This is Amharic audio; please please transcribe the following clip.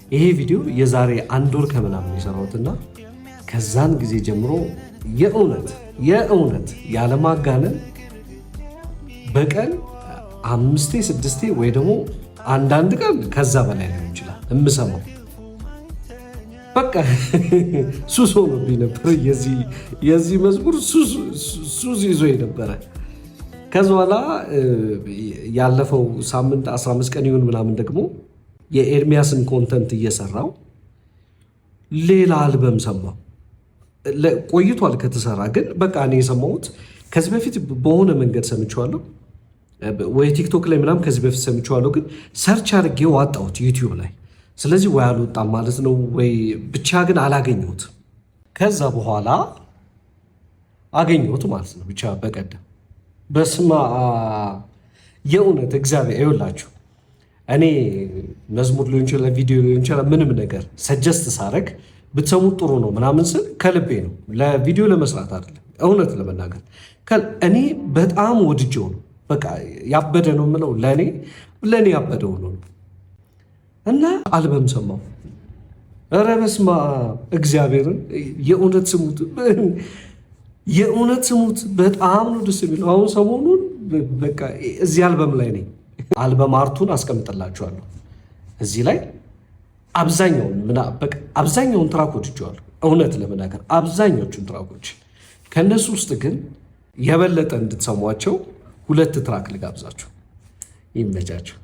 ይሄ ቪዲዮ የዛሬ 1 ወር ከምናምን የሰራሁትና ከዛን ጊዜ ጀምሮ የእውነት ያለማጋነን በቀን 5-6 ወይ ደግሞ አንዳንድ ቀን ከዛ በላይ ሊሆን ይችላል እምሰማው። በቃ ሱስ ሆኖብኝ ነበር። የዚህ መዝሙር ሱስ ይዞ ነበረ። ከዛ በኋላ ያለፈው ሳምንት 15 ቀን ይሁን ምናምን ደግሞ የኤርሚያስን ኮንተንት እየሰራው ሌላ አልበም ሰማው። ቆይቷል ከተሰራ፣ ግን በቃ እኔ የሰማሁት ከዚህ በፊት በሆነ መንገድ ሰምቼዋለሁ፣ ወይ ቲክቶክ ላይ ምናምን ከዚህ በፊት ሰምቼዋለሁ፣ ግን ሰርች አድርጌ ዋጣሁት ዩቲዩብ ላይ። ስለዚህ ወይ አልወጣም ማለት ነው ወይ ብቻ ግን አላገኘሁት። ከዛ በኋላ አገኘሁት ማለት ነው ብቻ በቀደም። በስማ የእውነት እግዚአብሔር ይውላችሁ። እኔ መዝሙር ሊሆን ይችላል፣ ቪዲዮ ሊሆን ይችላል፣ ምንም ነገር ሰጀስት ሳረግ ብትሰሙት ጥሩ ነው ምናምን ስል ከልቤ ነው፣ ለቪዲዮ ለመስራት አይደለም። እውነት ለመናገር እኔ በጣም ወድጄው ነው። በቃ ያበደ ነው የምለው ለእኔ ያበደ ሆኖ ነው። እና አልበም ሰማው። ኧረ በስመ አብ እግዚአብሔርን የእውነት ስሙት። በጣም ነው ደስ የሚለው። አሁን ሰሞኑን በቃ እዚህ አልበም ላይ ነኝ። አልበም አርቱን አስቀምጥላችኋለሁ እዚህ ላይ አብዛኛውን ትራክ ወድጄዋለሁ። እውነት ለመናገር አብዛኞቹን ትራኮች፣ ከእነሱ ውስጥ ግን የበለጠ እንድትሰሟቸው 2 ትራክ ልጋብዛችሁ። ይመቻችሁ።